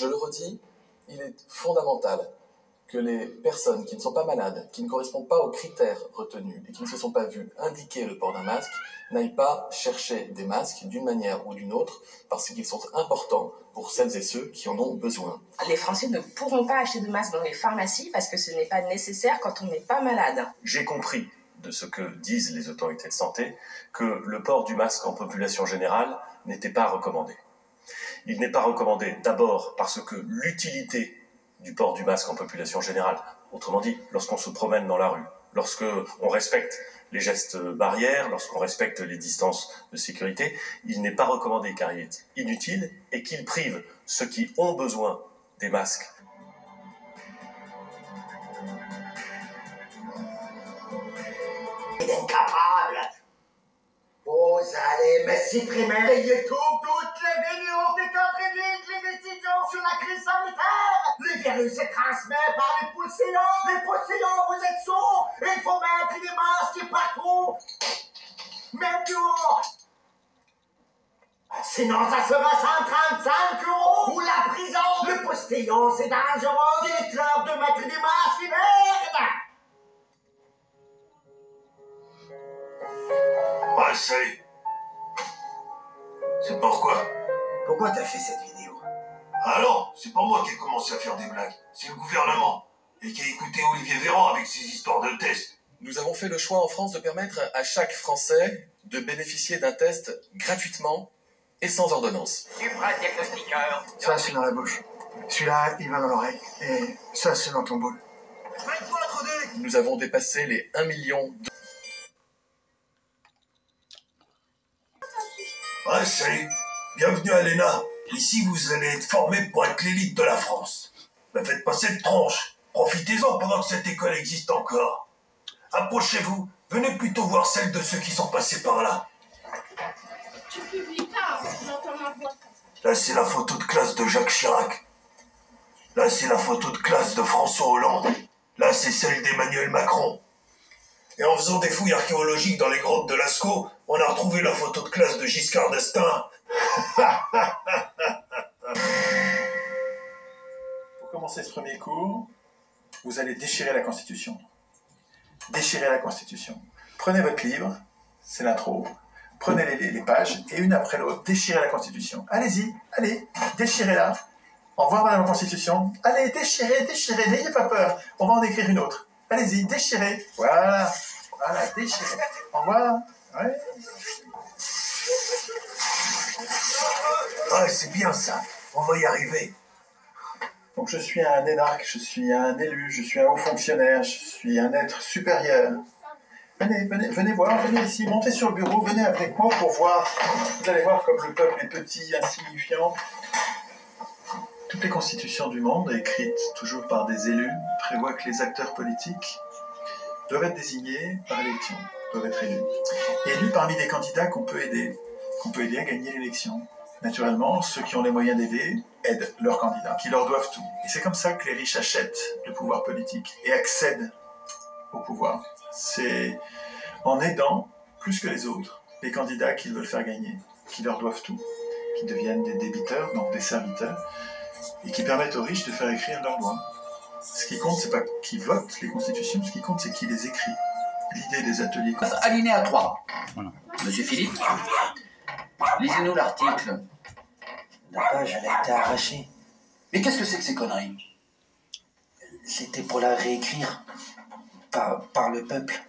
Je le redis, il est fondamental que les personnes qui ne sont pas malades, qui ne correspondent pas aux critères retenus et qui ne se sont pas vues indiquer le port d'un masque, n'aillent pas chercher des masques d'une manière ou d'une autre parce qu'ils sont importants pour celles et ceux qui en ont besoin. Les Français ne pourront pas acheter de masques dans les pharmacies parce que ce n'est pas nécessaire quand on n'est pas malade. J'ai compris de ce que disent les autorités de santé que le port du masque en population générale n'était pas recommandé. Il n'est pas recommandé d'abord parce que l'utilité du port du masque en population générale, autrement dit, lorsqu'on se promène dans la rue, lorsqu'on respecte les gestes barrières, lorsqu'on respecte les distances de sécurité, il n'est pas recommandé car il est inutile et qu'il prive ceux qui ont besoin des masques. Il est incapable. Vous allez me supprimer YouTube toutes les vidéos qui contredisent les décisions sur la crise sanitaire. Le virus se transmet par les poussillons. Les poussillons, vous êtes sourds. Il faut mettre des masques partout. Même dehors. Sinon, ça sera 135 € ou la prison. Le postillon, c'est dangereux. Dites-leur de mettre des masques, merde. Ouais, salut. C'est pourquoi? Pourquoi t'as fait cette vidéo? Ah non, c'est pas moi qui ai commencé à faire des blagues. C'est le gouvernement. Et qui a écouté Olivier Véran avec ses histoires de tests. Nous avons fait le choix en France de permettre à chaque Français de bénéficier d'un test gratuitement et sans ordonnance. Supradiagnostiqueur. Ça, c'est dans la bouche. Celui-là, il va dans l'oreille. Et ça, c'est dans ton bol. Nous avons dépassé les 1 million de... Ouais, salut. Bienvenue à l'ENA. Ici, vous allez être formés pour être l'élite de la France. Mais faites pas cette tronche. Profitez-en pendant que cette école existe encore. Approchez-vous. Venez plutôt voir celles de ceux qui sont passés par là. Tu publies pas, j'entends ma voix. Là, c'est la photo de classe de Jacques Chirac. Là, c'est la photo de classe de François Hollande. Là, c'est celle d'Emmanuel Macron. Et en faisant des fouilles archéologiques dans les grottes de Lascaux, on a retrouvé la photo de classe de Giscard d'Estaing. Pour commencer ce premier cours, vous allez déchirer la Constitution. Déchirer la Constitution. Prenez votre livre, c'est l'intro. Prenez les pages et une après l'autre, déchirez la Constitution. Allez-y, allez, déchirez-la. Au revoir Madame la Constitution. Allez, déchirez, déchirez, n'ayez pas peur. On va en écrire une autre. Allez-y, déchirez. Voilà, voilà, déchirez. Au revoir. Ouais. Ouais, c'est bien ça. On va y arriver. Donc je suis un énarque, je suis un élu, je suis un haut fonctionnaire, je suis un être supérieur. Venez voir, venez ici, montez sur le bureau, venez avec moi pour voir. Vous allez voir comme le peuple est petit, insignifiant. Toutes les constitutions du monde, écrites toujours par des élus, prévoient que les acteurs politiques doivent être désignés par élection, doivent être élus. Élus parmi des candidats qu'on peut aider à gagner l'élection. Naturellement, ceux qui ont les moyens d'aider aident leurs candidats, qui leur doivent tout. Et c'est comme ça que les riches achètent le pouvoir politique et accèdent au pouvoir. C'est en aidant, plus que les autres, les candidats qu'ils veulent faire gagner, qui leur doivent tout, qui deviennent des débiteurs, donc des serviteurs, et qui permettent aux riches de faire écrire leurs lois. Ce qui compte, c'est pas qui vote les constitutions, ce qui compte, c'est qui les écrit. L'idée des ateliers... Alinéa 3. Voilà. Monsieur Philippe, lisez-nous l'article. La page, elle a été arrachée. Mais qu'est-ce que c'est que ces conneries? C'était pour la réécrire par le peuple.